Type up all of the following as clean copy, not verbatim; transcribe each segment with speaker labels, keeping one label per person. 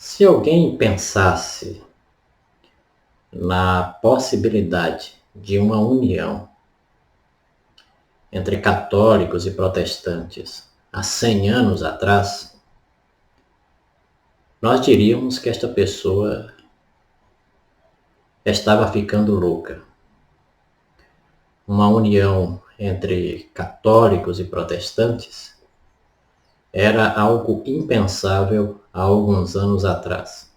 Speaker 1: Se alguém pensasse na possibilidade de uma união entre católicos e protestantes há 100 anos atrás, nós diríamos que esta pessoa estava ficando louca. Uma união entre católicos e protestantes era algo impensável há alguns anos atrás.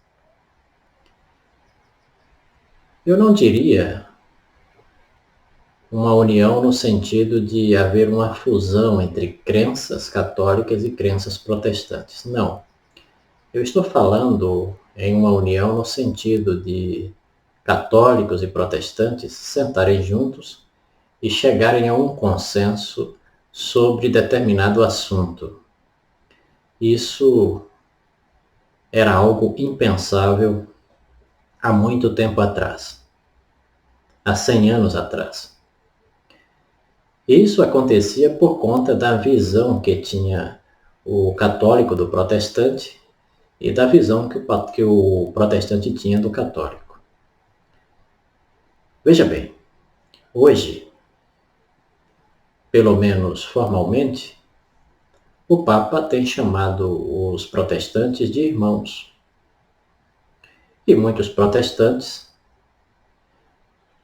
Speaker 1: Eu não diria uma união no sentido de haver uma fusão entre crenças católicas e crenças protestantes. Não. Eu estou falando em uma união no sentido de católicos e protestantes sentarem juntos e chegarem a um consenso sobre determinado assunto. Isso era algo impensável há muito tempo atrás, há 100 anos atrás. Isso acontecia por conta da visão que tinha o católico do protestante e da visão que o protestante tinha do católico. Veja bem, hoje, pelo menos formalmente, o Papa tem chamado os protestantes de irmãos. E muitos protestantes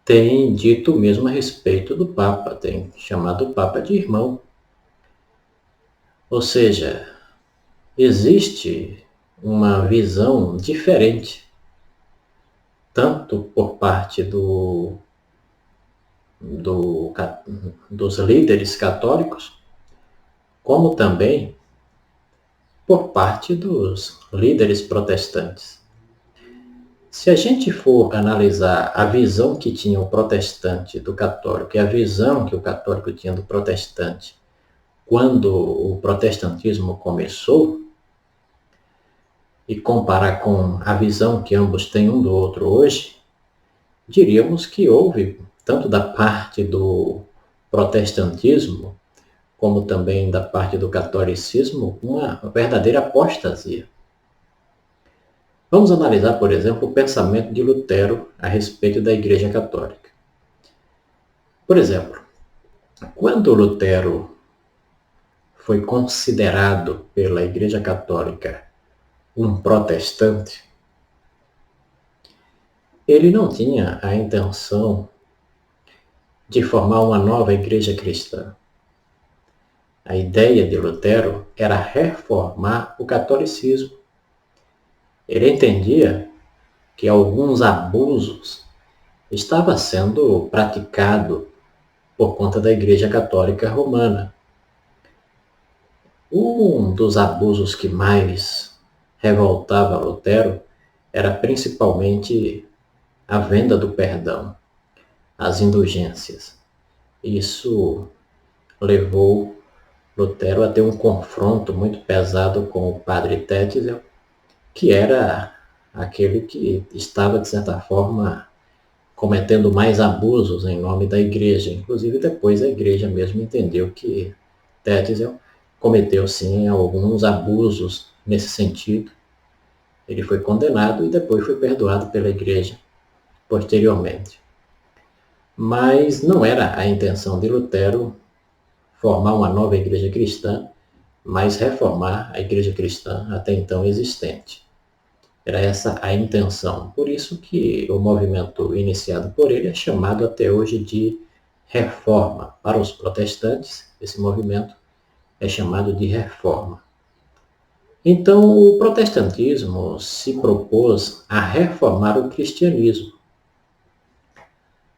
Speaker 1: têm dito o mesmo a respeito do Papa, têm chamado o Papa de irmão. Ou seja, existe uma visão diferente, tanto por parte dos líderes católicos, como também por parte dos líderes protestantes. Se a gente for analisar a visão que tinha o protestante do católico e a visão que o católico tinha do protestante quando o protestantismo começou, e comparar com a visão que ambos têm um do outro hoje, diríamos que houve, tanto da parte do protestantismo, como também da parte do catolicismo, uma verdadeira apostasia. Vamos analisar, por exemplo, o pensamento de Lutero a respeito da Igreja Católica. Por exemplo, quando Lutero foi considerado pela Igreja Católica um protestante, ele não tinha a intenção de formar uma nova igreja cristã. A ideia de Lutero era reformar o catolicismo. Ele entendia que alguns abusos estavam sendo praticados por conta da Igreja Católica Romana. Um dos abusos que mais revoltava Lutero era principalmente a venda do perdão, as indulgências. Isso levou Lutero a ter um confronto muito pesado com o padre Tetzel, que era aquele que estava, de certa forma, cometendo mais abusos em nome da igreja. Inclusive, depois a igreja mesmo entendeu que Tetzel cometeu, sim, alguns abusos nesse sentido. Ele foi condenado e depois foi perdoado pela igreja posteriormente. Mas não era a intenção de Lutero formar uma nova igreja cristã, mas reformar a igreja cristã até então existente. Era essa a intenção. Por isso que o movimento iniciado por ele é chamado até hoje de reforma. Para os protestantes, esse movimento é chamado de reforma. Então, o protestantismo se propôs a reformar o cristianismo.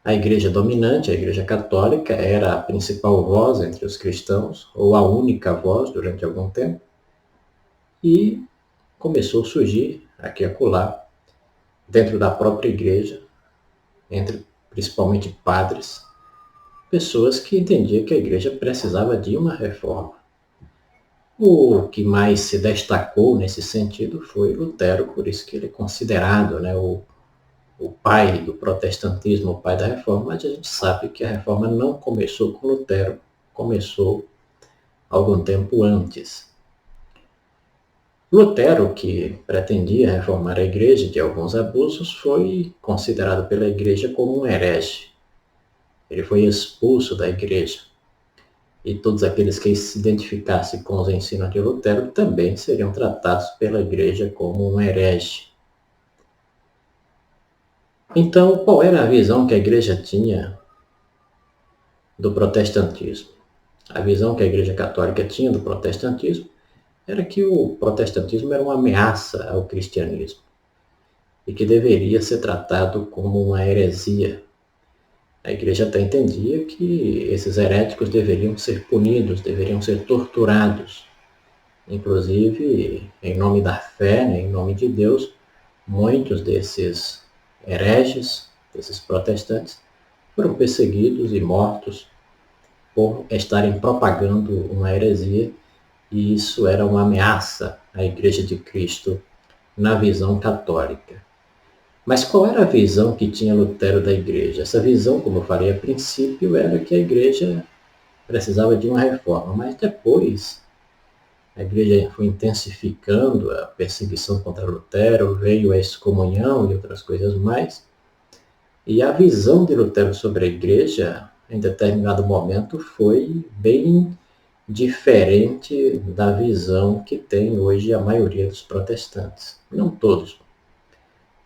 Speaker 1: A igreja dominante, a igreja católica, era a principal voz entre os cristãos, ou a única voz durante algum tempo, e começou a surgir aqui e acolá, dentro da própria igreja, entre principalmente padres, pessoas que entendiam que a igreja precisava de uma reforma. O que mais se destacou nesse sentido foi Lutero, por isso que ele é considerado, o pai do protestantismo, o pai da reforma, mas a gente sabe que a reforma não começou com Lutero, começou algum tempo antes. Lutero, que pretendia reformar a igreja de alguns abusos, foi considerado pela igreja como um herege. Ele foi expulso da igreja. E todos aqueles que se identificassem com os ensinos de Lutero também seriam tratados pela igreja como um herege. Então, qual era a visão que a igreja tinha do protestantismo? A visão que a igreja católica tinha do protestantismo era que o protestantismo era uma ameaça ao cristianismo e que deveria ser tratado como uma heresia. A igreja até entendia que esses heréticos deveriam ser punidos, deveriam ser torturados. Inclusive, em nome da fé, em nome de Deus, muitos desses hereges, desses protestantes, foram perseguidos e mortos por estarem propagando uma heresia, e isso era uma ameaça à Igreja de Cristo na visão católica. Mas qual era a visão que tinha Lutero da igreja? Essa visão, como eu falei a princípio, era que a igreja precisava de uma reforma, mas depois a igreja foi intensificando a perseguição contra Lutero, veio a excomunhão e outras coisas mais, e a visão de Lutero sobre a igreja, em determinado momento, foi bem diferente da visão que tem hoje a maioria dos protestantes. Não todos.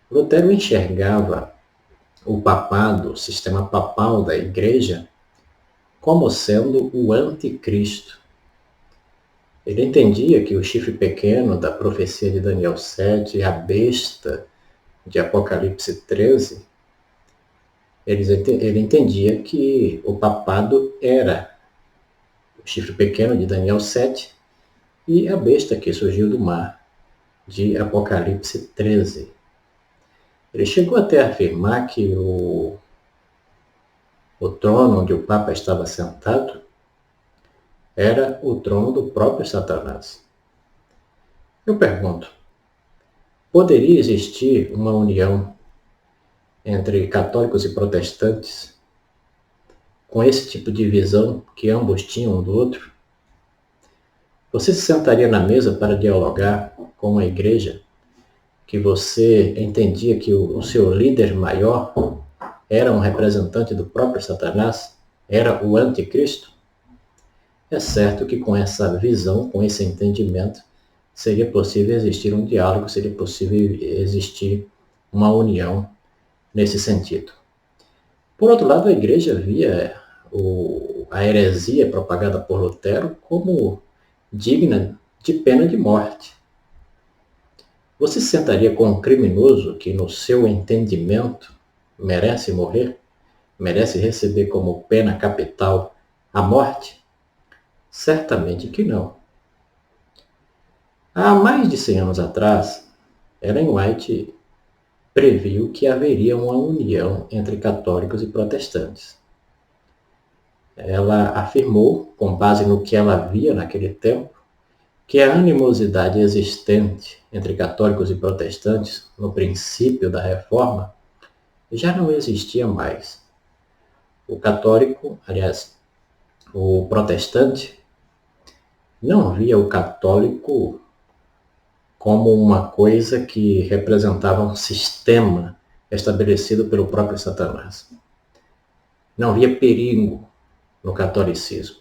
Speaker 1: Lutero enxergava o papado, o sistema papal da igreja, como sendo o anticristo. Ele entendia que o chifre pequeno da profecia de Daniel 7 e a besta de Apocalipse 13, ele entendia que o papado era o chifre pequeno de Daniel 7 e a besta que surgiu do mar de Apocalipse 13. Ele chegou até a afirmar que o trono onde o Papa estava sentado era o trono do próprio Satanás. Eu pergunto, poderia existir uma união entre católicos e protestantes com esse tipo de visão que ambos tinham um do outro? Você se sentaria na mesa para dialogar com uma igreja que você entendia que o seu líder maior era um representante do próprio Satanás, era o anticristo? É certo que com essa visão, com esse entendimento, seria possível existir um diálogo, seria possível existir uma união nesse sentido. Por outro lado, a igreja via a heresia propagada por Lutero como digna de pena de morte. Você se sentaria com um criminoso que, no seu entendimento, merece morrer? Merece receber como pena capital a morte? Certamente que não. Há mais de 100 anos atrás, Ellen White previu que haveria uma união entre católicos e protestantes. Ela afirmou, com base no que ela via naquele tempo, que a animosidade existente entre católicos e protestantes no princípio da Reforma já não existia mais. O católico, aliás, o protestante, não via o católico como uma coisa que representava um sistema estabelecido pelo próprio Satanás. Não via perigo no catolicismo.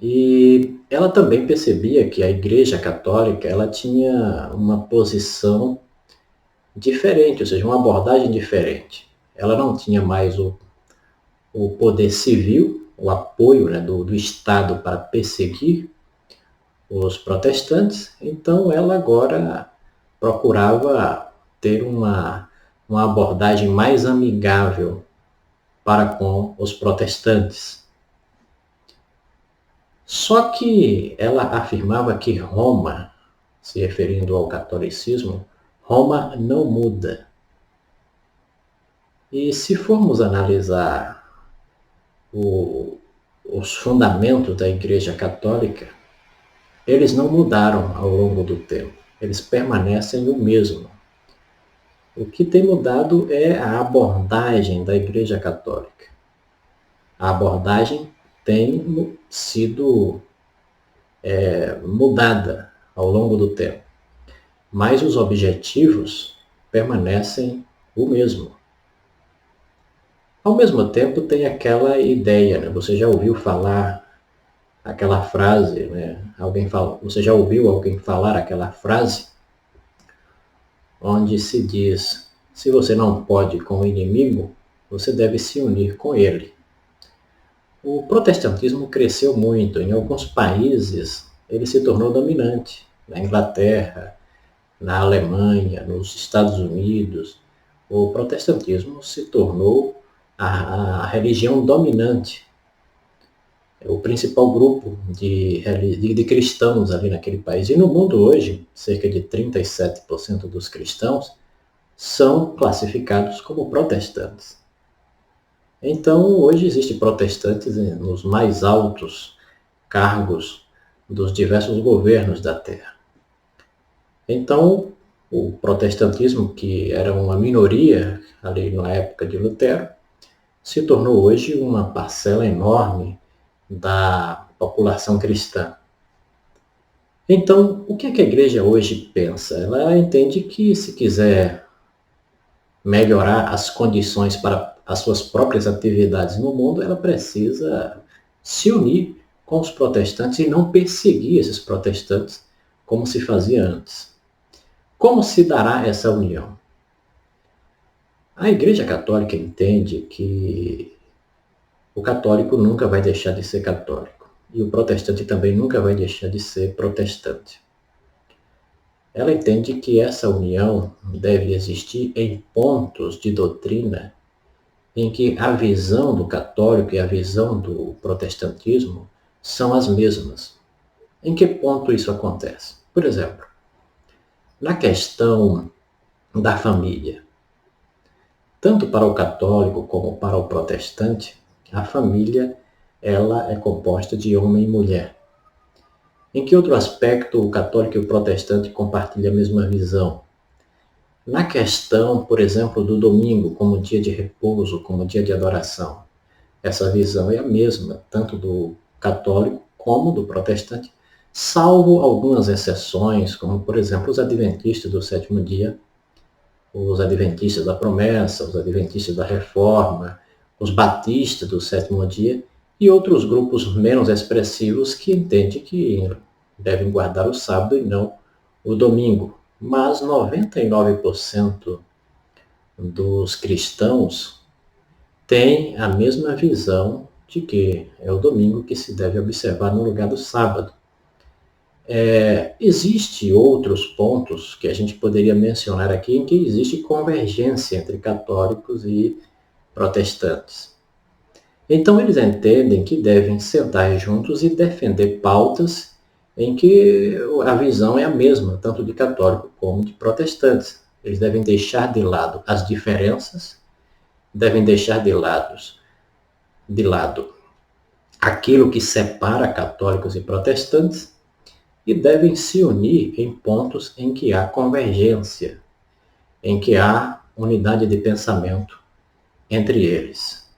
Speaker 1: E ela também percebia que a Igreja Católica ela tinha uma posição diferente, ou seja, uma abordagem diferente. Ela não tinha mais o poder civil, o apoio, né, do Estado para perseguir os protestantes, então ela agora procurava ter uma abordagem mais amigável para com os protestantes. Só que ela afirmava que Roma, se referindo ao catolicismo, Roma não muda. E se formos analisar os fundamentos da Igreja Católica, eles não mudaram ao longo do tempo, eles permanecem o mesmo. O que tem mudado é a abordagem da Igreja Católica. A abordagem tem sido mudada ao longo do tempo, mas os objetivos permanecem o mesmo. Ao mesmo tempo, tem aquela ideia, né? Você já ouviu falar aquela frase, né? Você já ouviu alguém falar aquela frase onde se diz: se você não pode com o inimigo, você deve se unir com ele. O protestantismo cresceu muito. Em alguns países, ele se tornou dominante. Na Inglaterra, na Alemanha, nos Estados Unidos, o protestantismo se tornou a religião dominante, o principal grupo de cristãos ali naquele país. E no mundo hoje, cerca de 37% dos cristãos são classificados como protestantes. Então, hoje existem protestantes nos mais altos cargos dos diversos governos da Terra. Então, o protestantismo, que era uma minoria ali na época de Lutero, se tornou hoje uma parcela enorme da população cristã. Então, o que é que a igreja hoje pensa? Ela entende que, se quiser melhorar as condições para as suas próprias atividades no mundo, ela precisa se unir com os protestantes e não perseguir esses protestantes como se fazia antes. Como se dará essa união? A Igreja Católica entende que o católico nunca vai deixar de ser católico e o protestante também nunca vai deixar de ser protestante. Ela entende que essa união deve existir em pontos de doutrina em que a visão do católico e a visão do protestantismo são as mesmas. Em que ponto isso acontece? Por exemplo, na questão da família, tanto para o católico como para o protestante, a família ela é composta de homem e mulher. Em que outro aspecto o católico e o protestante compartilham a mesma visão? Na questão, por exemplo, do domingo como dia de repouso, como dia de adoração, essa visão é a mesma, tanto do católico como do protestante, salvo algumas exceções, como, por exemplo, os adventistas do sétimo dia, os adventistas da promessa, os adventistas da reforma, os batistas do sétimo dia e outros grupos menos expressivos que entendem que devem guardar o sábado e não o domingo. Mas 99% dos cristãos têm a mesma visão de que é o domingo que se deve observar no lugar do sábado. Existem outros pontos que a gente poderia mencionar aqui em que existe convergência entre católicos e protestantes. Então eles entendem que devem sentar juntos e defender pautas em que a visão é a mesma, tanto de católico como de protestantes. Eles devem deixar de lado as diferenças, devem deixar de lado aquilo que separa católicos e protestantes e devem se unir em pontos em que há convergência, em que há unidade de pensamento entre eles.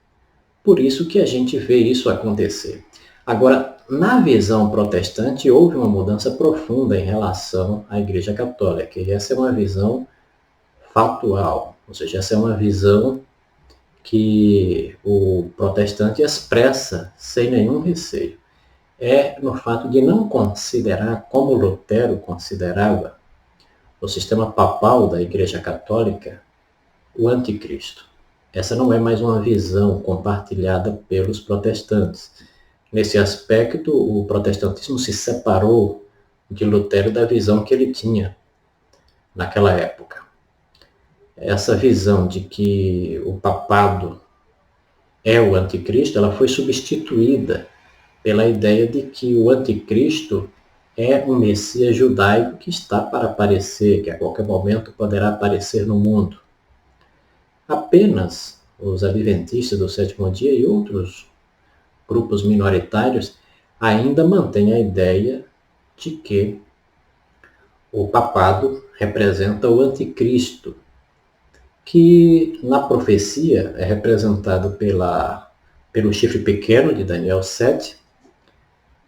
Speaker 1: Por isso que a gente vê isso acontecer. Agora, na visão protestante, houve uma mudança profunda em relação à Igreja Católica, e essa é uma visão factual, ou seja, essa é uma visão que o protestante expressa sem nenhum receio. É no fato de não considerar, como Lutero considerava, o sistema papal da Igreja Católica, o anticristo. Essa não é mais uma visão compartilhada pelos protestantes. Nesse aspecto, o protestantismo se separou de Lutero da visão que ele tinha naquela época. Essa visão de que o papado é o anticristo, ela foi substituída pela ideia de que o anticristo é um Messias judaico que está para aparecer, que a qualquer momento poderá aparecer no mundo. Apenas os adventistas do sétimo dia e outros grupos minoritários ainda mantêm a ideia de que o papado representa o anticristo, que na profecia é representado pelo chifre pequeno de Daniel 7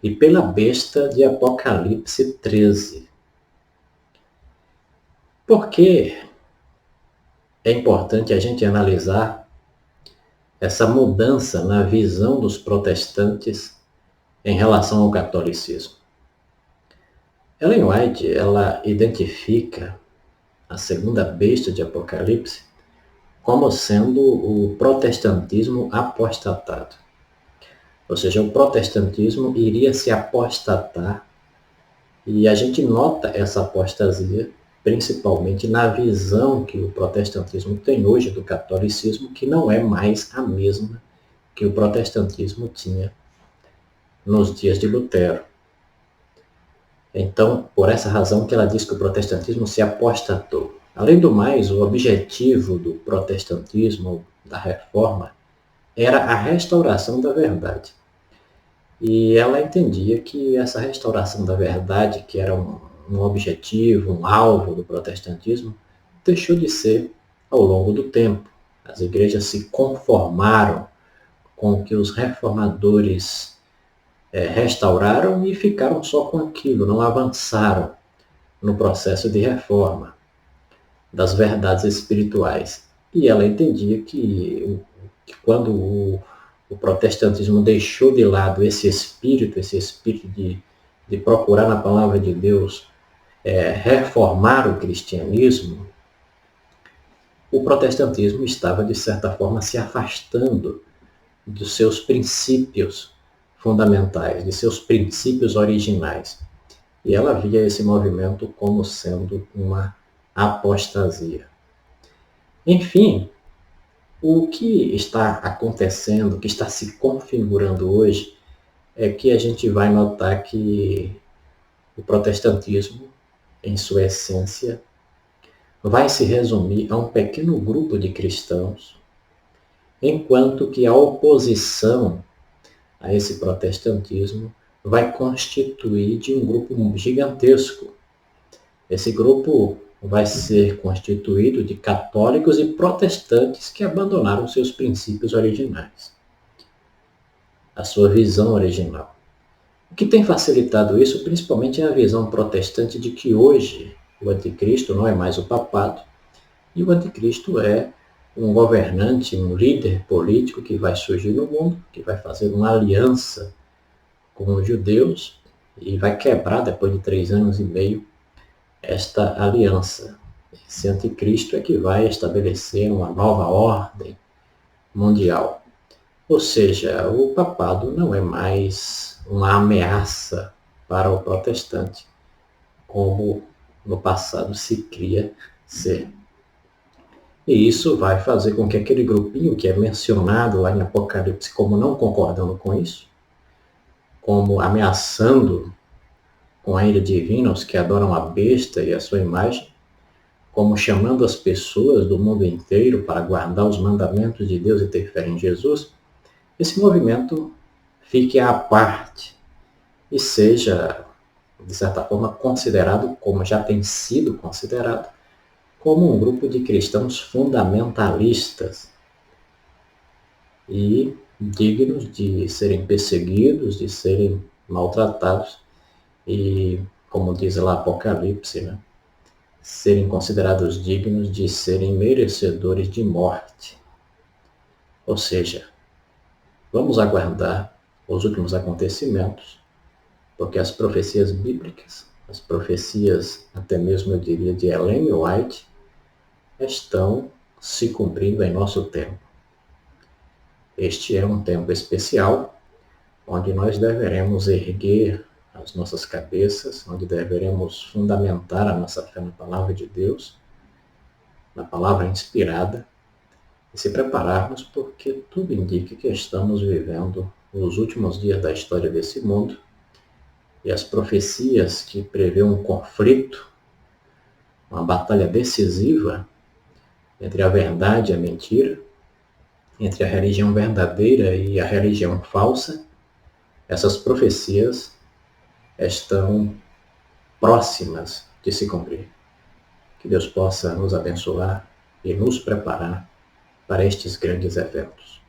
Speaker 1: e pela besta de Apocalipse 13. Por que é importante a gente analisar essa mudança na visão dos protestantes em relação ao catolicismo? Ellen White, ela identifica a segunda besta de Apocalipse como sendo o protestantismo apostatado. Ou seja, o protestantismo iria se apostatar, e a gente nota essa apostasia principalmente na visão que o protestantismo tem hoje do catolicismo, que não é mais a mesma que o protestantismo tinha nos dias de Lutero. Então, por essa razão que ela diz que o protestantismo se apostatou. Além do mais, o objetivo do protestantismo, da reforma, era a restauração da verdade. E ela entendia que essa restauração da verdade, que era um objetivo, um alvo do protestantismo, deixou de ser ao longo do tempo. As igrejas se conformaram com o que os reformadores restauraram e ficaram só com aquilo, não avançaram no processo de reforma das verdades espirituais. E ela entendia que quando o protestantismo deixou de lado esse espírito de procurar na palavra de Deus reformar o cristianismo, o protestantismo estava, de certa forma, se afastando dos seus princípios fundamentais, de seus princípios originais. E ela via esse movimento como sendo uma apostasia. Enfim, o que está acontecendo, o que está se configurando hoje, é que a gente vai notar que o protestantismo, em sua essência, vai se resumir a um pequeno grupo de cristãos, enquanto que a oposição a esse protestantismo vai constituir de um grupo gigantesco. Esse grupo vai ser constituído de católicos e protestantes que abandonaram seus princípios originais, a sua visão original. O que tem facilitado isso, principalmente, é a visão protestante de que hoje o anticristo não é mais o papado, e o anticristo é um governante, um líder político que vai surgir no mundo, que vai fazer uma aliança com os judeus e vai quebrar, depois de 3 anos e meio, esta aliança. Esse anticristo é que vai estabelecer uma nova ordem mundial. Ou seja, o papado não é mais uma ameaça para o protestante, como no passado se cria ser. E isso vai fazer com que aquele grupinho que é mencionado lá em Apocalipse como não concordando com isso, como ameaçando com a ira divina os que adoram a besta e a sua imagem, como chamando as pessoas do mundo inteiro para guardar os mandamentos de Deus e ter fé em Jesus, esse movimento fique à parte e seja, de certa forma, considerado, como já tem sido considerado, como um grupo de cristãos fundamentalistas e dignos de serem perseguidos, de serem maltratados e, como diz lá Apocalipse, né, serem considerados dignos de serem merecedores de morte. Ou seja, vamos aguardar os últimos acontecimentos, porque as profecias bíblicas, as profecias até mesmo eu diria de Ellen White, estão se cumprindo em nosso tempo. Este é um tempo especial, onde nós deveremos erguer as nossas cabeças, onde deveremos fundamentar a nossa fé na palavra de Deus, na palavra inspirada, e se prepararmos, porque tudo indica que estamos vivendo os últimos dias da história desse mundo, e as profecias que prevê um conflito, uma batalha decisiva entre a verdade e a mentira, entre a religião verdadeira e a religião falsa, essas profecias estão próximas de se cumprir. Que Deus possa nos abençoar e nos preparar para estes grandes eventos.